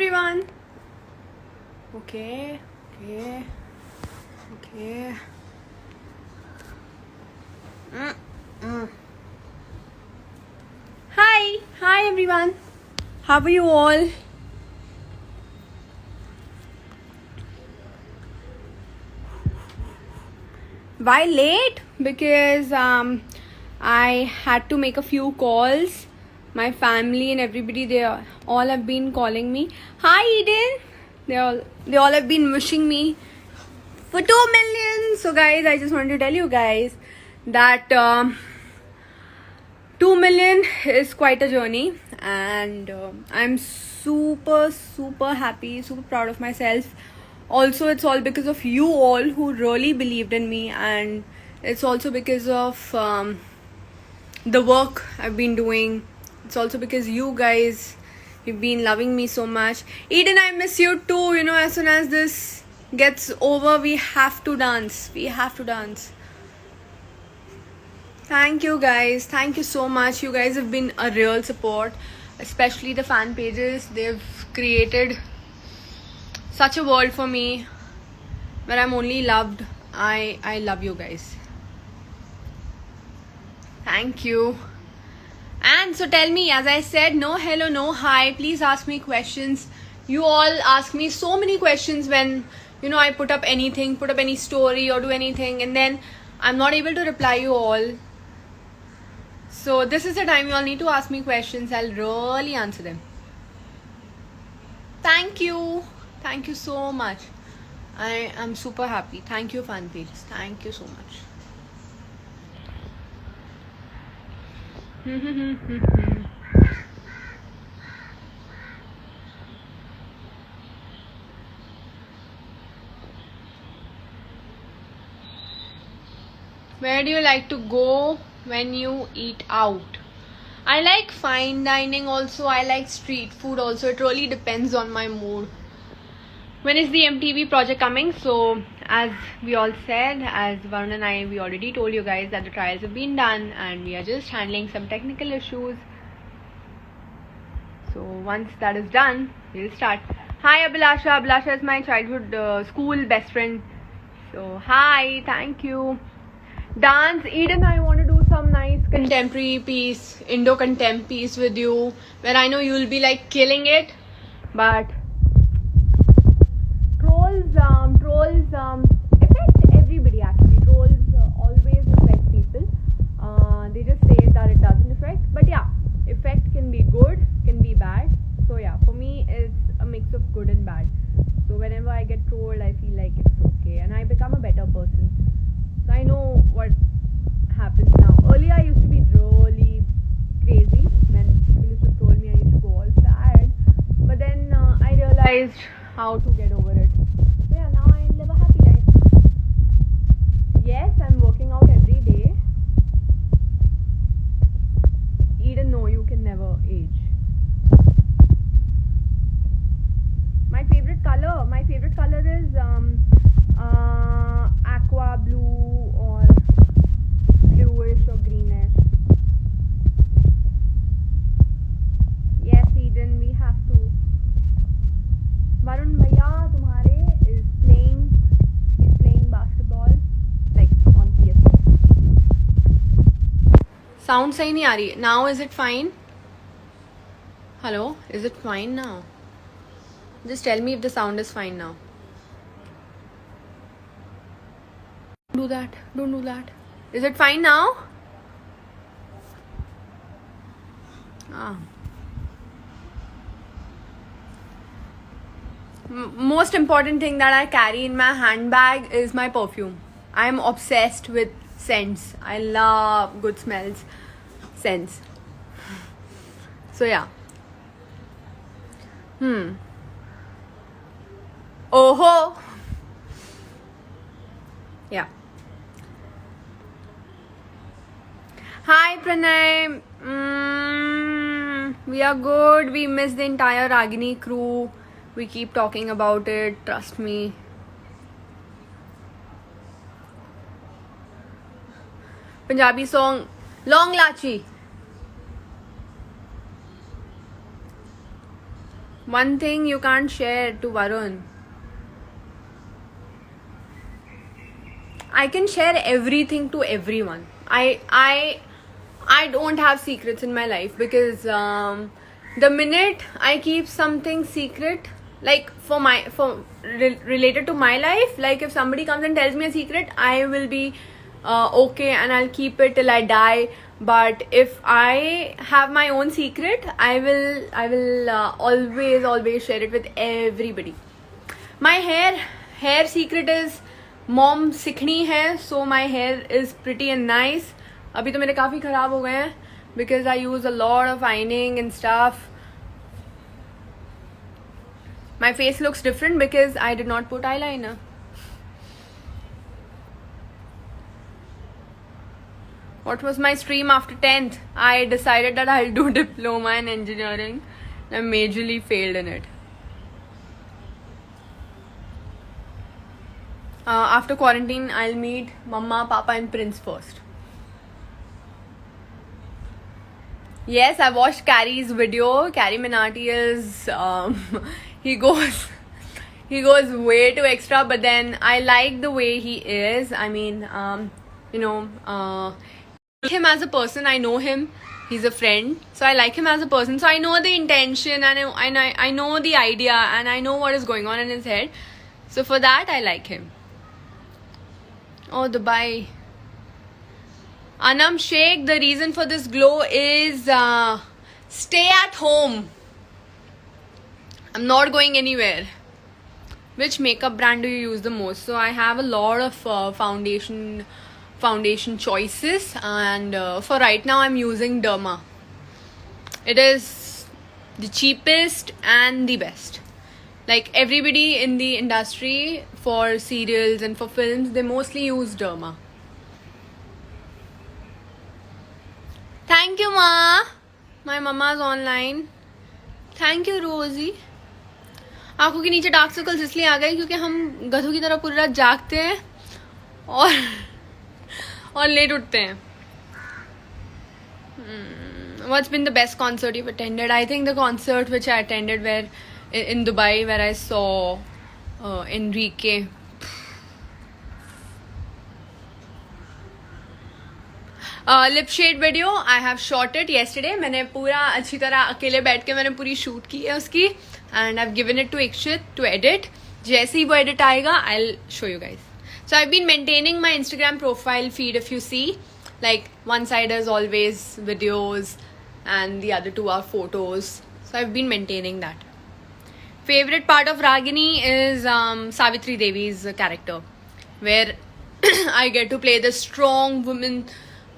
everyone. Okay. Hi everyone. How are you all? Why late? Because I had to make a few calls. My family and everybody, all have been calling me. Hi Eden. They all have been wishing me for 2 million. So guys, I just wanted to tell you guys that 2 million is quite a journey, and I'm super happy, super proud of myself. Also, it's all because of you all who really believed in me, and it's also because of the work I've been doing. It's also because you guys, you've been loving me so much. Eden, I miss you too. You know, as soon as this gets over, we have to dance. Thank you guys. Thank you so much. You guys have been a real support, especially the fan pages. They've created such a world for me where I'm only loved. I love you guys. Thank you. And so tell me, as I said, no hello, no hi. Please ask me questions. You all ask me so many questions when, I put up any story or do anything, and then I'm not able to reply you all. So this is the time you all need to ask me questions. I'll really answer them. Thank you so much. I am super happy. Thank you, fan pages. Thank you so much. Where do you like to go when you eat out? I like fine dining also. I like street food also. It really depends on my mood. When is the MTV project coming? So as we all said, as Varun and I, we already told you guys that the trials have been done and we are just handling some technical issues. So once that is done, we'll start. Hi Abhilasha. Abhilasha is my childhood school best friend. So hi, thank you. Dance, Eden, I want to do some nice contemporary piece, Indo-contemp piece with you, where I know you'll be like killing it. But trolls affect everybody actually. Trolls always affect people. They just say that it doesn't affect, but yeah, effect can be good, can be bad. So yeah, for me it's a mix of good and bad. So whenever I get trolled, I feel like it's okay, and I become a better person. So I know what happens now. Earlier I used to be really crazy. When people used to troll me, I used to go all sad. But then I realized how to get over it. So yeah, now I live a happy life. Yes, I'm working out every day. Eden, no, you can never age. My favorite color is aqua blue or bluish or greenish. Yes, Eden, we have to. Varun Bhaiya tumhare is he's playing basketball like on PS4. Sound sahi nahi aa rahi. Now is it fine? Hello, is it fine now? Just tell me if the sound is fine now. Don't do that. Is it fine now? Most important thing that I carry in my handbag is my perfume. I am obsessed with scents. I love good smells, scents. So yeah. Oh. Yeah. Hi Pranay. We are good. We miss the entire Ragini crew. We keep talking about it. Trust me. Punjabi song Long Lachi. One thing you can't share to Varun. I can share everything to everyone. I don't have secrets in my life because the minute I keep something secret, like related to my life, like if somebody comes and tells me a secret, I will be okay and I'll keep it till I die. But if I have my own secret, I will always share it with everybody. My hair secret is mom सिखनी है, so my hair is pretty and nice. अभी तो मेरे काफ़ी ख़राब हो गए हैं because I use a lot of ironing and stuff. My face looks different because I did not put eyeliner. What was my stream after 10th? I decided that I'll do diploma in engineering. I majorly failed in it. After quarantine, I'll meet Mama, Papa and Prince first. Yes, I watched Carrie's video. Carrie Minati is he goes way too extra, but then I like the way he is. I mean, him as a person. I know him. He's a friend, so I like him as a person. So I know the intention and I know the idea and I know what is going on in his head. So for that, I like him. Oh, Dubai. Anam Sheikh, the reason for this glow is stay at home. I'm not going anywhere. Which makeup brand do you use the most? So I have a lot of foundation choices, and for right now I'm using Derma. It is the cheapest and the best. Like everybody in the industry for serials and for films, they mostly use Derma. Thank you, Ma. My mama's online. Thank you, Rosie. आंखों के नीचे dark circles इसलिए आ गए क्योंकि हम गधों की तरह पूरी रात जागते हैं और लेट उठते हैं. What's been the best concert you've attended? I think the concert which I attended where in Dubai, where I saw Enrique. Lip shade video, I have shot it yesterday. मैंने पूरा अच्छी तरह अकेले बैठ के मैंने पूरी शूट की है उसकी, and I've given it to Ikshit to edit. जैसे ही वो edit आएगा, I'll show you guys. So I've been maintaining my Instagram profile feed. If you see, like one side is always videos and the other two are photos. So I've been maintaining that. Favorite part of Ragini is Savitri Devi's character, where I get to play the strong woman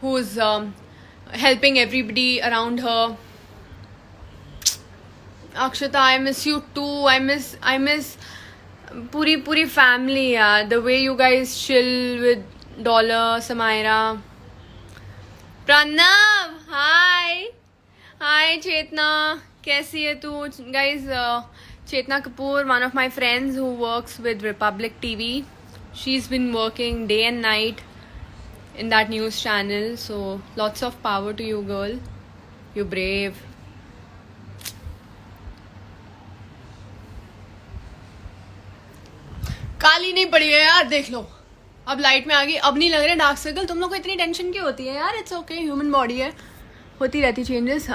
who's helping everybody around her. Akshata, I miss you too. I miss puri family, yaar. The way you guys chill with Dollar, Samaira. Pranav, hi Chetna, कैसी है तू? Guys, Chetna Kapoor, one of my friends who works with Republic TV, she's been working day and night in that news channel. So lots of power to you, girl. You're brave. काली नहीं पड़ी है यार, देख लो अब light में आ गई. अब नहीं लग रहे डार्क सर्कल. तुम लोग को इतनी टेंशन क्यों होती है यार? इट्स ओके, ह्यूमन बॉडी है, होती रहती चेंजेस.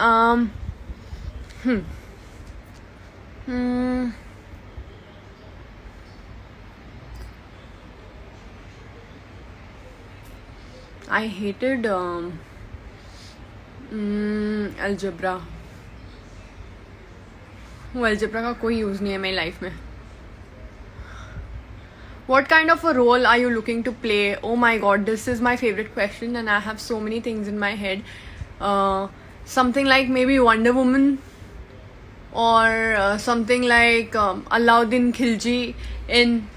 I hated algebra. वो algebra का कोई यूज नहीं है मेरी लाइफ में. What kind of a role are you looking to play? Oh my god, this is my favorite question and I have so many things in my head. Something like maybe Wonder Woman, or something like Alauddin Khilji in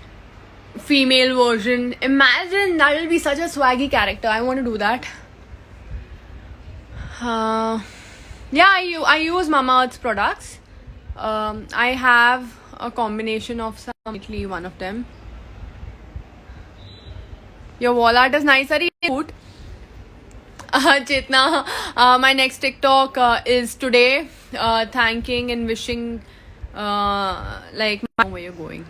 female version. Imagine, that will be such a swaggy character. I want to do that. Yeah, I use Mamaearth's products. I have a combination of some, one of them. Your wall art is nice. Are you cute? Chetna, my next TikTok is today, thanking and wishing Like, where you're going.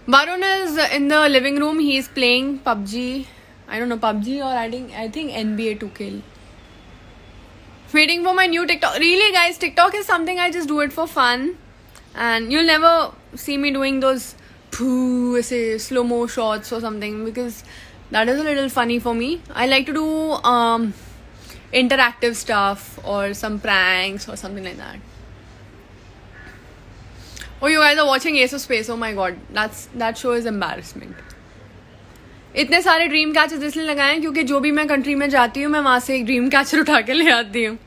Varun is in the living room. He's playing PUBG. I don't know, PUBG or I think NBA 2K. Waiting for my new TikTok. Really, guys, TikTok is something I just do it for fun. And you'll never see me doing those say slow-mo shots or something, because that is a little funny for me. I like to do interactive stuff or some pranks or something like that. Oh, you guys are watching Ace of Space. Oh my god, that show is embarrassment. इतने सारे dream catchers इसलिए लगाए हैं क्योंकि जो भी मैं country में जाती हूँ मैं वहां से एक ड्रीम कैचर उठा के ले आती हूँ.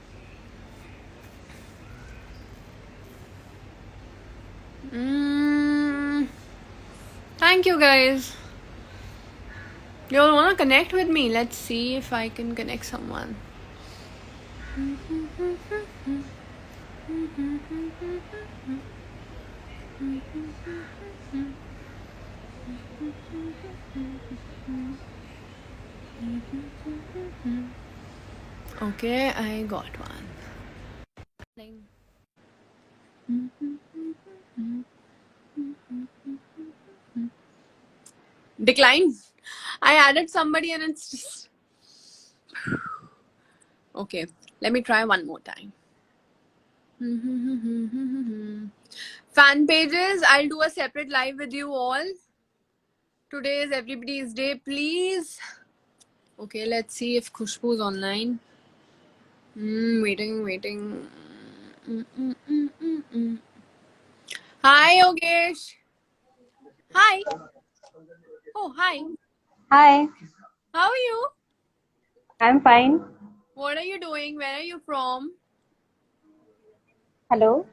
Thank you guys. You all wanna connect with me? Let's see if I can connect someone. Okay, I got one. Decline. I added somebody and it's just... Okay, let me try one more time. Fan pages, I'll do a separate live with you all. Today is everybody's day, please. Okay, let's see if Khushbu is online. Waiting. Hi, Yogesh. Hi. Oh, hi. Hi, How are you? I'm fine. What are you doing? Where are you from? Hello.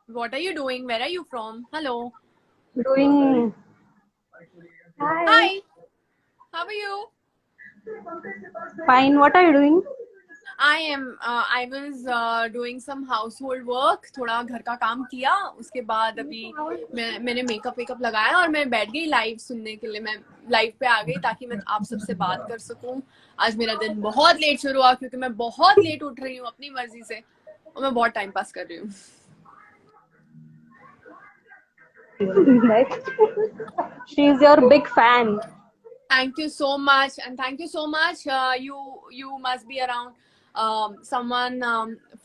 What are you doing? Where are you from? Hello. Doing. Hi. Hi. How are you? Fine. What are you doing? I was doing some household work. थोड़ा घर का काम किया. उसके बाद अभी मैंने makeup लगाया और मैं बैठ गई लाइव सुनने के लिए. मैं लाइव पे आ गई ताकि मैं आप सबसे बात कर सकूं. आज मेरा दिन बहुत लेट शुरू हुआ क्योंकि मैं बहुत लेट उठ रही हूँ अपनी मर्जी से और मैं बहुत टाइम पास कर रही हूँ. She is your big fan. Thank you so much, and thank you so much. You must be around someone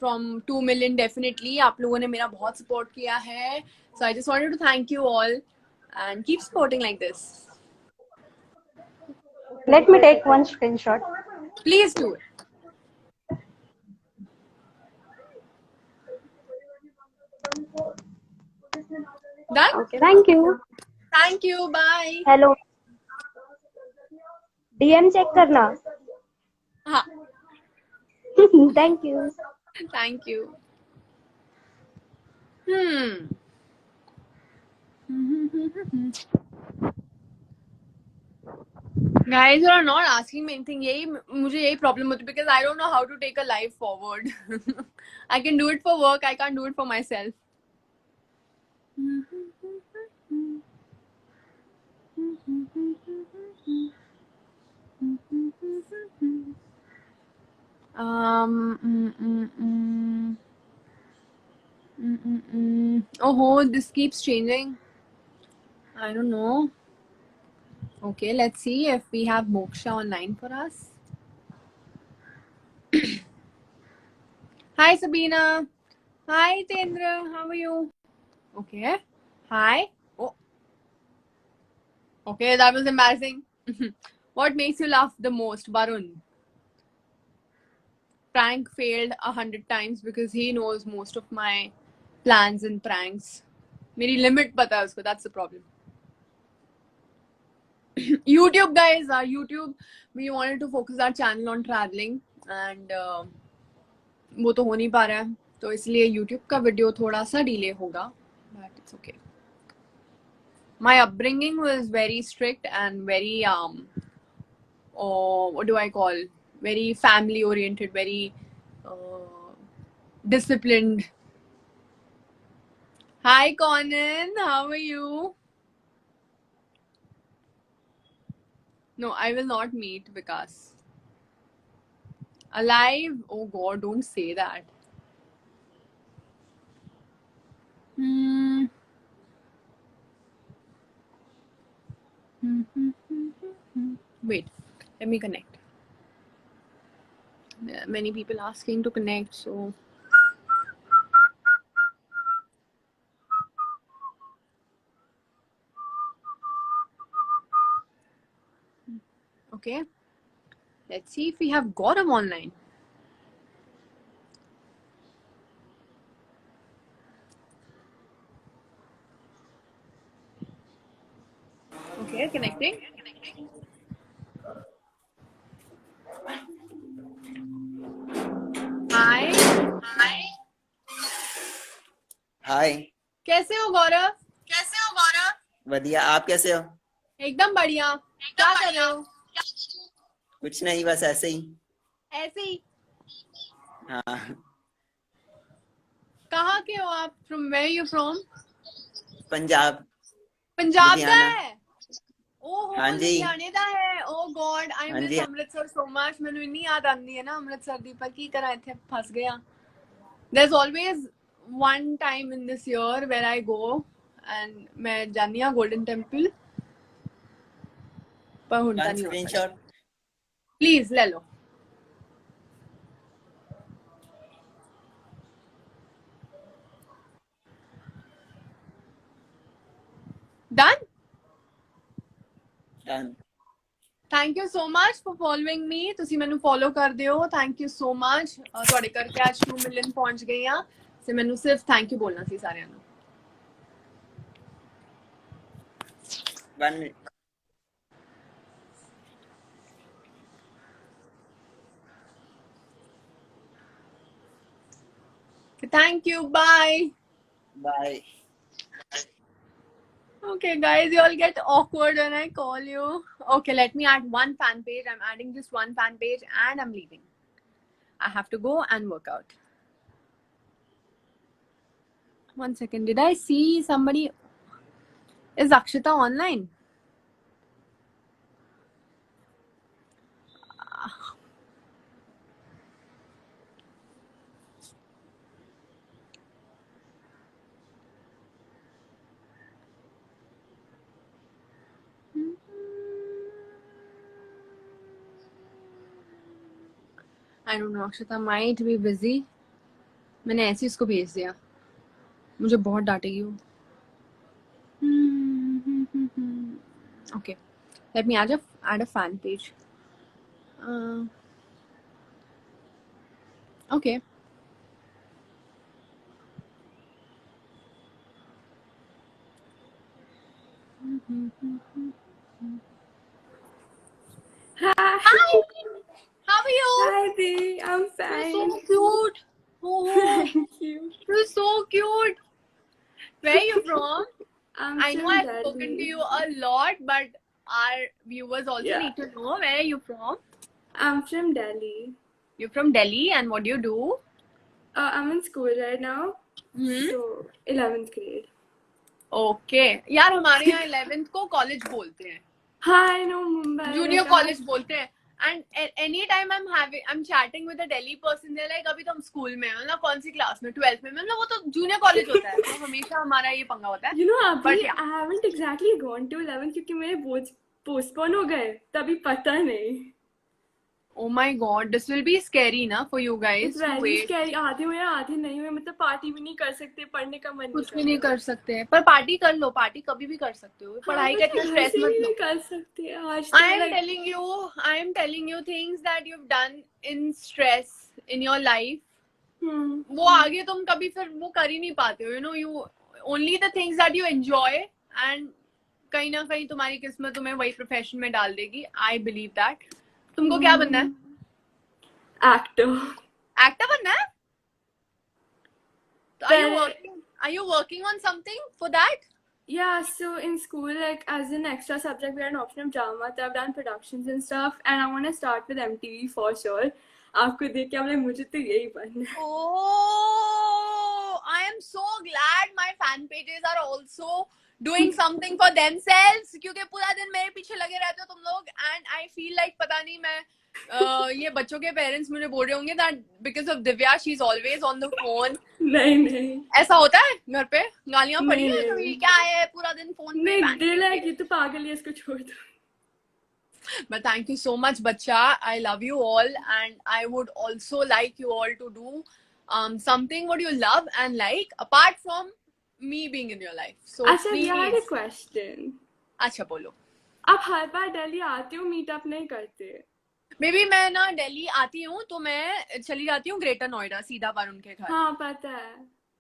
from 2 million definitely. आप लोगों ने मेरा बहुत support किया है. So I just wanted to thank you all and keep supporting like this. Let me take one screenshot. Please do it. Done? Okay. Thank you. Thank you. Bye. Hello. DM check करना. हाँ. Thank you. Thank you. Guys, you are not asking me anything. मुझे यही problem होती है because I don't know how to take a live forward. I can do it for work. I can't do it for myself. Oh, this keeps changing. I don't know. Okay, let's see if we have Moksha online for us. Hi, Sabina. Hi, Tendra. How are you? Okay. Hi. Oh. Okay, that was embarrassing. What makes you laugh the most, Varun? Prank failed 100 times because he knows most of my plans and pranks. मेरी limit पता है उसको. That's the problem. YouTube, guys, YouTube, we wanted to focus our channel on traveling and वो तो हो नहीं पा रहा है, तो इसलिए YouTube का वीडियो थोड़ा सा डिले होगा, but it's okay. My upbringing was very strict and very what do I call, very family oriented, very disciplined. Hi Conan, how are you? No, I will not meet Vikas. Alive? Oh god, don't say that. Wait, let me connect. There are many people asking to connect, so okay. Let's see if we have Gaurav online. Okay, connecting. Hi. हाय। कैसे हो गौरव? बढ़िया, आप कैसे हो? एकदम बढ़िया। क्या कर रहे हो? कुछ नहीं, बस ऐसे ही। ऐसे ही। हाँ, कहाँ के हो आप? From where you from? Punjab, Punjab ਦਾ लुधियाना। ਹੈ? ओहो, हाँ जी। लुधियाने ਦਾ ਹੈ। Oh God, I हाँ miss जी। Amritsar so much. ਮੈਨੂੰ ਇੰਨੀ ਯਾਦ ਆਉਂਦੀ ਹੈ ਨਾ ਅੰਮ੍ਰਿਤਸਰ ਦੀ, ਪਰ ਕੀ ਕਰਾਂ, ਇੱਥੇ ਫਸ ਗਿਆ। There's always one time in this year where I go and मैं जानी हाँ गोल्डन टेम्पल, पर ਹੁਣ ਤਾਂ वन नहीं हो सकता। स्क्रीनशॉट। Please ले लो। Done? Done. Thank you so much for following me. ਤੁਸੀਂ ਮੈਨੂੰ follow ਕਰਦੇ ਹੋ। Thank you so much. ਤੁਹਾਡੇ ਕਰਕੇ ਅੱਜ 2 ਮਿਲੀਅਨ ਪਹੁੰਚ ਗਏ ਆ। ਤੇ ਮੈਨੂੰ ਸਿਰਫ ਥੈਂਕ ਯੂ ਬੋਲਣਾ ਸੀ ਸਾਰਿਆਂ ਨੂੰ। One minute. Thank you. Bye. Bye. Okay, guys, you all get awkward when I call you. Okay, let me add one fan page. I'm adding just one fan page and I'm leaving. I have to go and work out. One second. Did I see somebody? Is Akshita online? I don't know. Akshita might be busy. मैंने ऐसे इसको भेज दिया। मुझे बहुत डांटेगी वो। Okay, let me add a fan page. Okay. Hi. Hi. How are you? Hi, Dee. I'm fine. You're so cute. Oh, Thank you. you're so cute. Where are you from? I'm I know from I've Delhi. spoken to you a lot, but our viewers also Yeah. need to know where are you from. I'm from Delhi. You're from Delhi, and what do you do? I'm in school right now. Hmm? So, 11th grade. Okay. यार हमारे यहाँ 11th को college बोलते हैं. Hi, I know Mumbai. Junior like, college बोलते हैं. And anytime I'm chatting with a Delhi person, they're like, अभी तो हम स्कूल में हैं ना, कौन सी क्लास में, 12th में, मतलब वो तो जूनियर कॉलेज होता है, तो हमेशा हमारा ये पंगा होता है. You know, अभी But yeah. I haven't exactly gone to 11th क्योंकि मेरे बोर्ड्स postpone हो गए, तभी पता नहीं. Oh my God, this will be scary ना for you guys It's to very wait. scary. आधे हुए आधे नहीं हुए, मतलब पार्टी भी नहीं कर सकते, पढ़ने का मन कुछ भी नहीं कर सकते, पर पार्टी कर लो, पार्टी कभी भी कर सकते हो, पढ़ाई का इतना स्ट्रेस मत लो. कर सकते हैं आज. I am telling you things that you've done in stress in your life. वो आगे तुम कभी फिर वो कर ही नहीं पाते हो. You know, you only the things that you enjoy, and कहीं ना कहीं तुम्हारी किस्मत तुम्हें वही प्रोफेशन में डाल देगी. I believe that. तुमको क्या बनना है? एक्टर बनना है? Are you working on something for that? Yeah, so in school, like as an extra subject, we had an option of drama. So I've done productions and stuff, and I want to start with MTV for sure. आपको देख के हमने मुझे तो यही बनना है. Oh, I am so glad my fan pages are also doing something for themselves. क्योंकि पूरा दिन मेरे पीछे लगे रहते हो तुम लोग, and I feel like पता नहीं मैं ये बच्चों के पेरेंट्स मुझे बोल रहे होंगे that because of Divya she is always on the phone. नहीं नहीं ऐसा होता है घर पे? गालियां पड़ी नहीं, है कभी? नहीं। क्या है पूरा दिन फोन पे? नहीं दिल है कि तो पागल है, इसको छोड़ दो. But thank you so much, Bacha. I love you all, and I would also like you all to do something what you love and like apart from me being in your life. So अच्छा please. we had a question. अच्छा बोलो. आप हर बार दिल्ली आते हो meetup नहीं करते? May be मैं ना दिल्ली आती हूँ तो मैं चली जाती हूँ ग्रेटर नोएडा सीधा वरुण के घर. हाँ पता है.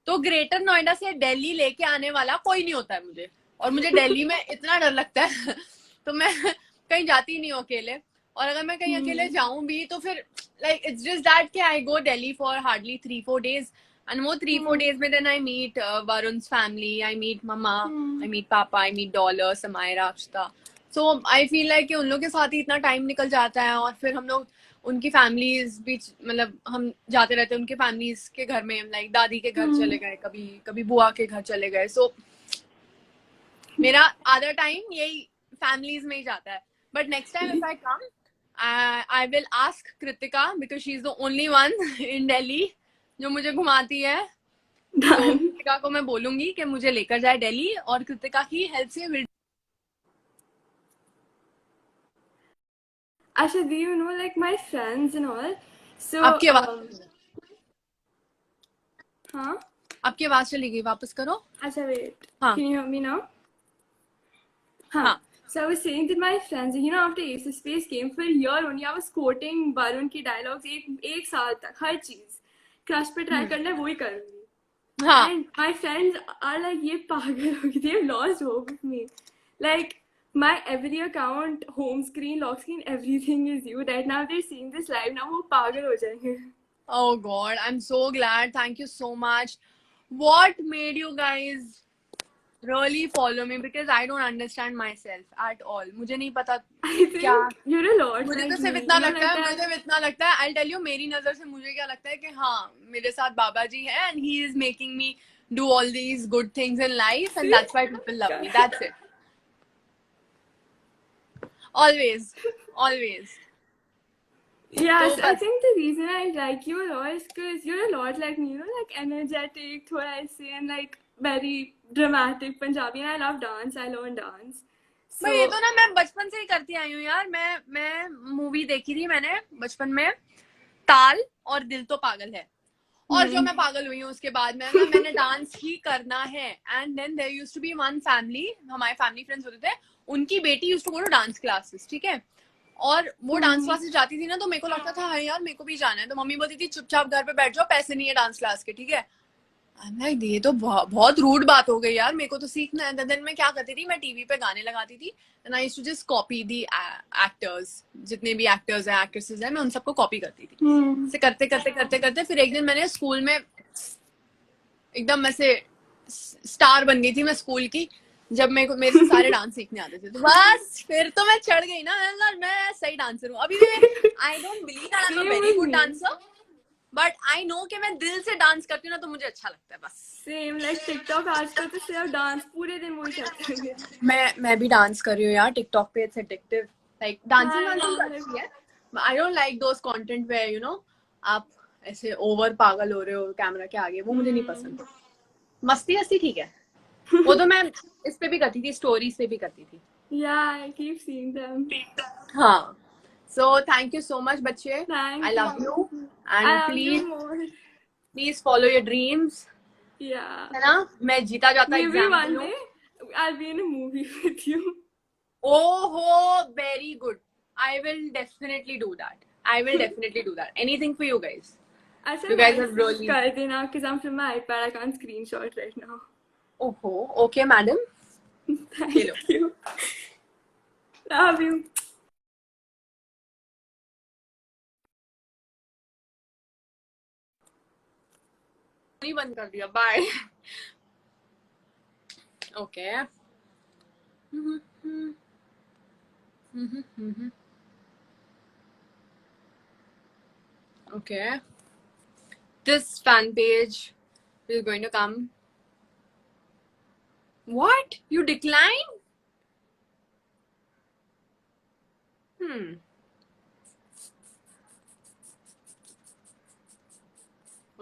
तो ग्रेटर नोएडा से दिल्ली लेके आने वाला कोई नहीं होता है मुझे, और मुझे दिल्ली में इतना डर लगता है तो मैं कहीं जाती नहीं हूँ अकेले. और अगर मैं कहीं अकेले जाऊं भी तो फिर लाइक इट्स जस्ट दैट कि I go Delhi for hardly 3-4 days, and वो 3-4 days में then I meet Varun's family, I meet मम्मा, आई मीट पापा, I meet Dollar, Samaira, Akshata. So I feel like कि उन लोग के साथ ही इतना टाइम निकल जाता है, और फिर हम लोग उनकी फैमिलीज बीच मतलब हम जाते रहते हैं उनके फैमिलीज के घर में, लाइक दादी के घर चले गए, कभी कभी बुआ के घर चले गए. सो मेरा आधा टाइम यही फैमिलीज में ही जाता है. But next time if I come I will ask Kritika because she is the only one in Delhi जो मुझे घुमाती है. तो कृतिका को मैं बोलूंगी कि मुझे लेकर जाए दिल्ली, और कृतिका की हेल्प से विल. अच्छा do you know like my friends and all? So आपकी आवाज हाँ आपकी आवाज चली गई, वापस करो. अच्छा wait. हाँ. Can you hear me now? हाँ. So I was saying that my friends, you know, after Ace of Space came for a year only, I was quoting Varun की dialogues एक साल तक हर चीज. क्रश पे ट्राई करना है वो ही करूंगी. हाँ. And my friends are like ये पागल हो गई. They've lost hope with me. Like my every account, home screen, lock screen, everything is you. Right now they're seeing this live now वो पागल हो जाएंगे. Oh God, I'm so glad. Thank you so much. What made you guys really follow me? Because I don't understand myself at all. मुझे नहीं पता I think क्या. you're a lot मुझे like तो सिर्फ me. इतना You know, लगता है, like मुझे that. इतना लगता है, I'll tell you, मेरी नजर से मुझे क्या लगता है कि हाँ मेरे साथ बाबा जी है, and he is making me do all these good things in life, and that's why people love me. That's it. Always, always. Yes, So I think the reason I like you a lot is because you're a lot like me, you know, like energetic, thoda ऐसे, and like very dramatic Punjabi, and I love dance. I learned dance. So ये तो ना मैं बचपन से ही करती आई हूँ यार. मैं मूवी देखी थी मैंने बचपन में, ताल और दिल तो पागल है, और जो मैं पागल हुई हूँ उसके बाद में ना मैंने डांस ही करना है. And then there used to be one family, हमारे फैमिली फ्रेंड्स होते थे, उनकी बेटी used to go to dance classes, ठीक है, और वो डांस क्लासेस जाती थी ना, तो मेरे को लगता था हाँ यार मेरे को भी जाना है. तो मम्मी बोलती थी चुपचाप घर पे बैठ जाओ, पैसे नहीं है डांस क्लास के, ठीक है. ये तो बहुत रूड बात हो गई यार, मेरे को तो सीखना है. देन मैं क्या करती थी, मैं टीवी पे गाने लगाती थी, and I used to just copy the actors, जितने भी एक्टर्स हैं एक्ट्रेसेस हैं, मैं उन सबको कॉपी करती थी. से करते करते करते करते फिर एक दिन मैंने स्कूल में एकदम ऐसे स्टार बन गई थी मैं स्कूल की, जब मेरे से सारे डांस सीखने आते थे. तो बस फिर तो मैं चढ़ गई ना, मैं सही डांसर हूँ. अभी भी I don't believe that I am a very good dancer, but I know कि मैं दिल से डांस करती हूँ ना, तो मुझे अच्छा लगता है बस. सेम लाइक टिकटॉक आजकल तो सिर्फ डांस पूरे दिन वही चलते हैं. मैं भी डांस कर रही हूँ यार टिकटॉक पे. It's addictive. लाइक डांसिंग अच्छी है. I don't like those content where you know आप ऐसे ओवर पागल हो रहे हो कैमरा के आगे, वो मुझे नहीं पसंद. मस्ती हस्ती ठीक है, वो तो मैं इस पे भी करती थी, स्टोरीज पे भी करती थी. Yeah, I keep seeing them. हाँ. So thank you so much बच्चे. Thank I love you. I And love please you more. please follow your dreams. Yeah. है ना, मैं जीता जाता Maybe exam one day I'll be in a movie with you. Oh, very good. I will definitely do that. I will definitely do that. Anything for you guys. I said You guys message have really- कर देना because I'm from my iPad. I can't screenshot right now. Oh, okay, madam. Thank you. Love you. नहीं बंद कर दिया. Bye. Okay. Okay. This fan page is going to come. What? You decline?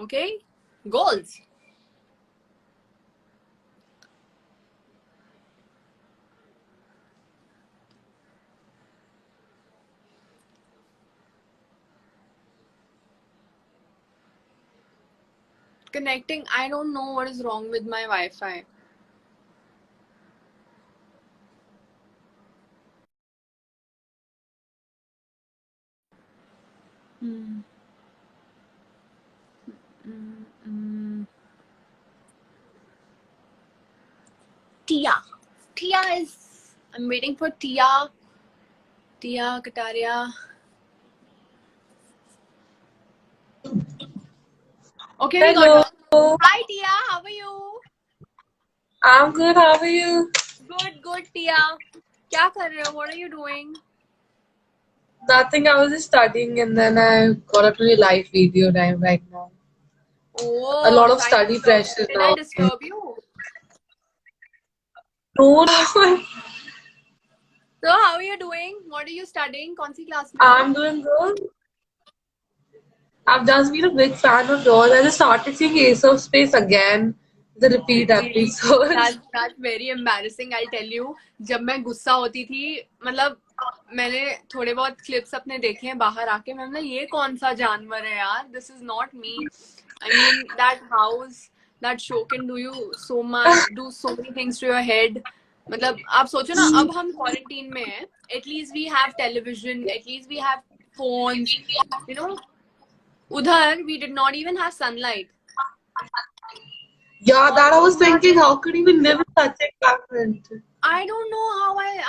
Okay, goals. Connecting. I don't know what is wrong with my Wi-Fi. Tia. Tia is. I'm waiting for Tia. Tia Kataria. Okay, we got her. Hello. Hi Tia, how are you? I'm good. How are you? Good Tia. क्या कर रहे हो? What are you doing? Nothing. I was just studying and then I got up to the live video time right now. Oh, A lot of so study pressure did now. I disturb you? No, no. So how are you doing? What are you studying? कौन सी class में? I'm doing good. I've just been a big fan of yours. I just started seeing Ace of Space again. The repeat episodes. That's very embarrassing. I'll tell you. जब मैं गुस्सा होती थी, मतलब मैंने थोड़े बहुत clips अपने देखे हैं बाहर आके, मैं मतलब ये कौन सा जानवर है यार? This is not me. I mean that house, that show can do you so much, do so many things to your head. मतलब आप सोचो ना, अब हम क्वारंटीन में हैं. At least we have television. At least we have phones. You know, उधर we did not even have sunlight. Yeah, that I was thinking, how could you even live in such a environment? I don't know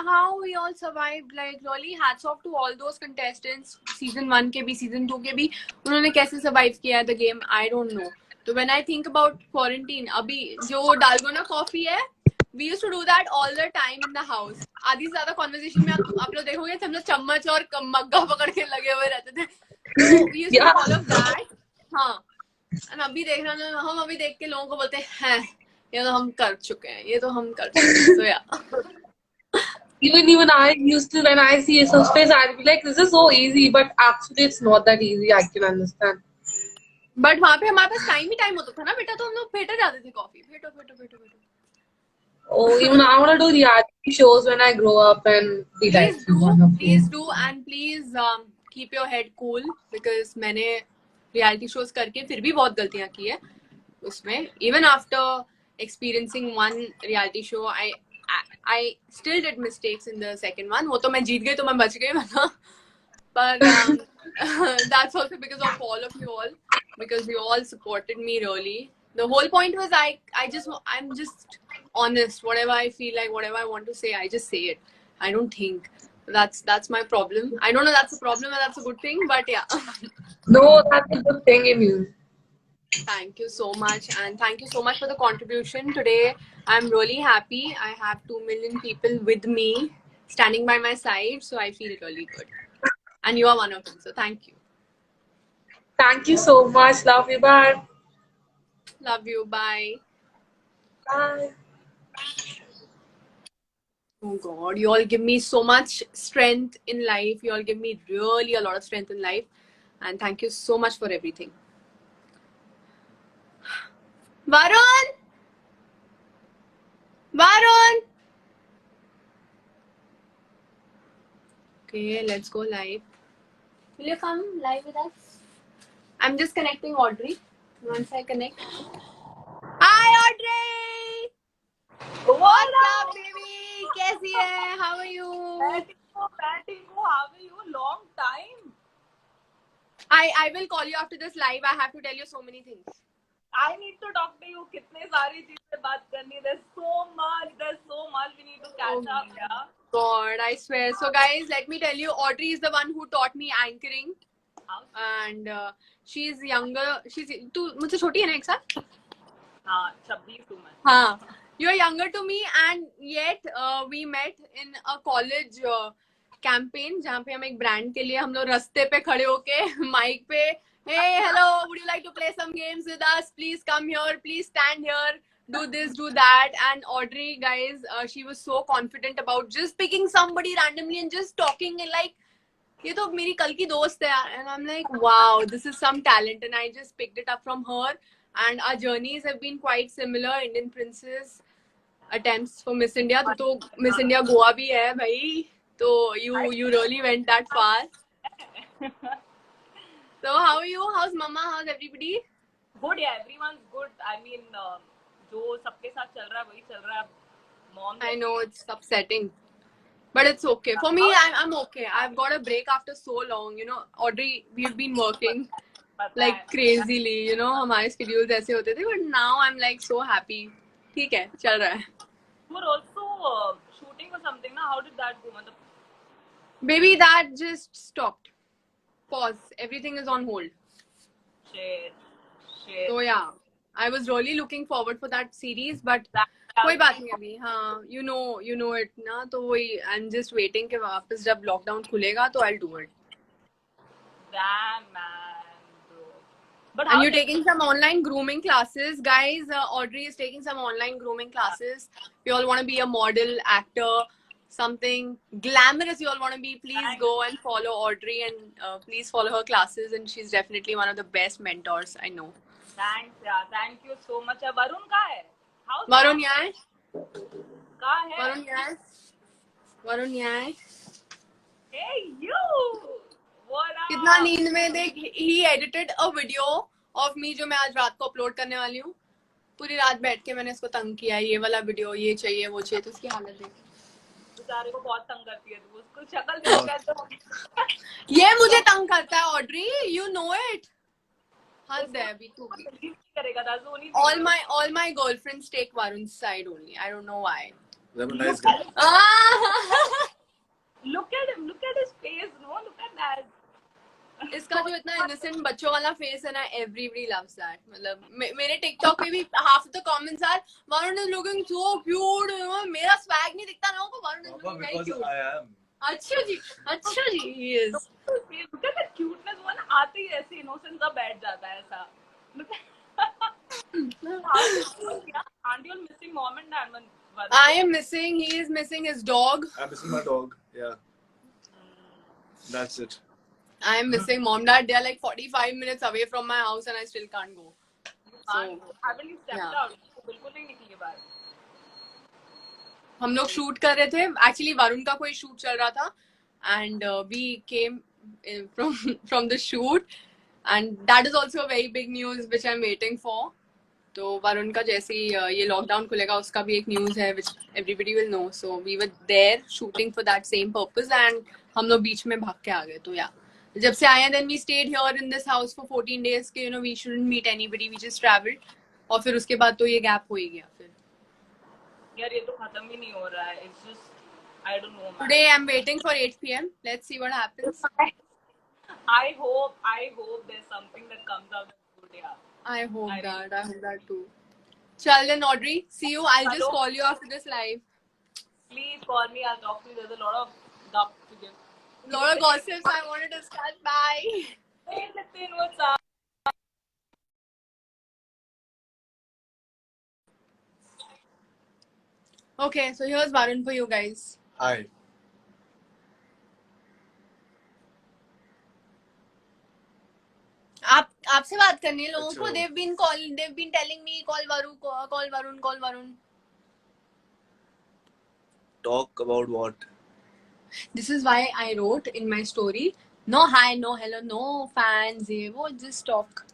how we all survived. Like really, hats off to all those contestants. Season 1 के भी, season 2 के भी, उन्होंने कैसे survive किया the game? I don't know. So when I think about quarantine, अभी जो dalgona coffee है, we used to do that all the time in the house. आधी से ज़्यादा conversation में आप लोग देखोगे तो हम लोग चम्मच और मग्गा पकड़ के लगे हुए रहते थे. So we used to do all of that. हाँ. And अभी देख रहे हैं, हम अभी देख के लोगों को बोलते हैं, ये तो हम कर चुके हैं, ये तो हम कर चुके हैं. So yeah. Even I used to, when I see Ace of Space, I'd be like, this is so easy, but actually it's not that easy. I can understand. But वहाँ पे हमारे पास टाइम होता था ना बेटा, तो हम लोग फेंटे जाते थे coffee, फेंटो. Oh, even I want to do reality shows when I grow up and be like one of Please you. do, and please keep your head cool, because मैंने reality shows करके फिर भी बहुत गलतियाँ की है उसमें. Even after experiencing one reality show, I still did mistakes in the second one. वो तो मैं जीत गई तो मैं बच गई मतलब. But that's also because of all of you all, because you all supported me really. The whole point was I'm just honest. Whatever I feel like, whatever I want to say, I just say it. I don't think. That's my problem. I don't know that's a problem or that's a good thing, but yeah. No, that's a good thing in you. Thank you so much, and thank you so much for the contribution today. I'm really happy. I have 2 million people with me, standing by my side, so I feel really good. And you are one of them, so thank you. Thank you so much. Love you. Bye. Love you. Bye. Bye. Oh God, you all give me so much strength in life. You all give me really a lot of strength in life, and thank you so much for everything. Varun! Okay, let's go live. Will you come live with us? I'm just connecting Audrey. Once I connect. Hi Audrey! What's up, baby? कैसी है? How are you? How are you? Long time. I will call you after this live. I have to tell you so many things. I need to talk to you. कितने सारी चीजें बात करनी. There's so much. We need to catch up. Yeah. God, I swear. So guys, let me tell you, Audrey is the one who taught me anchoring, and she's younger. तू मुझसे छोटी है ना एक साल? हाँ, 26 हूँ मैं. हाँ. You're younger to me, and yet we met in a college campaign जहाँ पे हम एक brand के लिए हम लोग रास्ते पे खड़े होके mic पे, hey, hello, would you like to play some games with us? Please come here. Please stand here. Do this, do that. And Audrey, guys, she was so confident about just picking somebody randomly and just talking, and like ये तो मेरी कल की दोस्त है यार, and I'm like wow, this is some talent, and I just picked it up from her, and our journeys have been quite similar. Indian Princess attempts for Miss India, तो Miss India Goa भी है भाई, तो you really went that far. So how are you? How's mama? How's everybody? Good, yeah, everyone's good. I mean, जो सबके साथ चल रहा है वही चल रहा है. Mom, I know it's upsetting, but it's okay. For me, I'm okay. I've got a break after so long. You know, Audrey, we've been working like crazily. You know, हमारे schedules ऐसे होते थे, but now I'm like so happy. ठीक है, चल रहा है. you were also shooting or something, na? How did that go? मतलब, Baby, that just stopped. Pause. Everything is on hold. shit. So yeah, I was really looking forward for that series, but कोई बात नहीं अभी. हाँ, you know it ना, तो वही I'm just waiting कि वापस जब lockdown खुलेगा तो I'll do it. Damn, man, bro. But And how you're did- taking some online grooming classes, guys. Audrey is taking some online grooming classes. We all want to be a model, actor, something glamorous. You all want to be. Please go and follow Audrey, and please follow her classes. And she's definitely one of the best mentors I know. Thanks, yeah. Thank you so much. Varun कहाँ है? How's Varun यहाँ है? कहाँ है? Varun यहाँ है? Varun यहाँ है? Hey, you. What up? कितना नींद में देख. He edited a video of me जो मैं आज रात को अपलोड करने वाली हूँ. पूरी रात बैठ के मैंने इसको तंग किया. ये वाला वीडियो, ये चाहिए, वो चाहिए. तो उसकी हालत देख. बेचारे को बहुत तंग करती है तू. उसको शक्ल देखकर तो ये मुझे तंग करता है ऑड्री, यू नो इट. हद है अभी तू. believe करेगा that's the only thing. All my girlfriends take Varun's side only. I don't know why. I'm a nice guy. Look at him. Look at his face. No, look at that. इसका जो इतना innocent बच्चों वाला face है ना, everybody loves that. मतलब मेरे TikTok पे भी half of the comments are Varun is looking so cute. मेरा swag नहीं दिखता ना, को Varun is looking very Because cute. I am. अच्छा जी, he is. Look at that cuteness. वो ना आते ही ऐसे innocent सा बैठ जाता है ऐसा. Look at. Aren't you all missing mom and dad? Varun? I am missing. He is missing his dog. I'm missing my dog. Yeah. That's it. I am missing mom, dad. They are like 45 minutes away from my house, and I still can't go. Haven't you stepped yeah. out? बिल्कुल नहीं निकली बाहर. हम लोग shoot कर रहे थे. Actually, Varun का कोई शूट चल रहा था, and we came from the shoot, and that is also a very big news which I'm waiting for. तो वरुण का जैसे ही ये लॉकडाउन खुलेगा उसका भी एक न्यूज है which everybody will know. So we were there shooting for that same purpose, and हम लोग बीच में भाग के आ गए. तो जब से आए हैं then we stayed here in this house for 14 days कि we shouldn't meet anybody, we just traveled. और फिर उसके बाद तो ये गैप हो ही गया. फिर यार ये तो खत्म ही नहीं हो रहा है. It's just I don't know. Man. Today I'm waiting for 8 p.m. Let's see what happens. I hope there's something that comes out that's good. Yeah. I hope that too. Chal then Audrey, see you. I'll just call you after this live. Please call me. I'll talk to you. There's a lot of stuff to give. Lot of gossips I wanted to discuss. Bye. Hey Nitin, what's up? Okay, so here's Varun for you guys. Hi. आपसे बात करनी है लोगों को. अच्छा. They've been telling me call Varun. Talk about what? This is why I wrote in my story, no hi, no hello, no fans, just talk.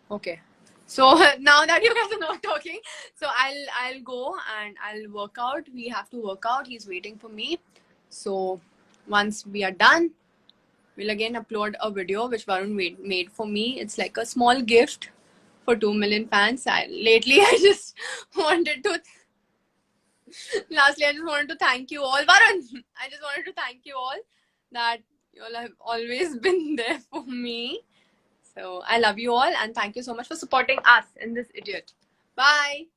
Okay. So now that you guys are not talking, so I'll go and I'll work out. We have to work out. He's waiting for me. So once we are done, we'll again upload a video which Varun made for me. It's like a small gift for 2 million fans. Lately I just wanted to thank you all. Varun, I just wanted to thank you all that you all have always been there for me. So I love you all and thank you so much for supporting us in this idiot. Bye.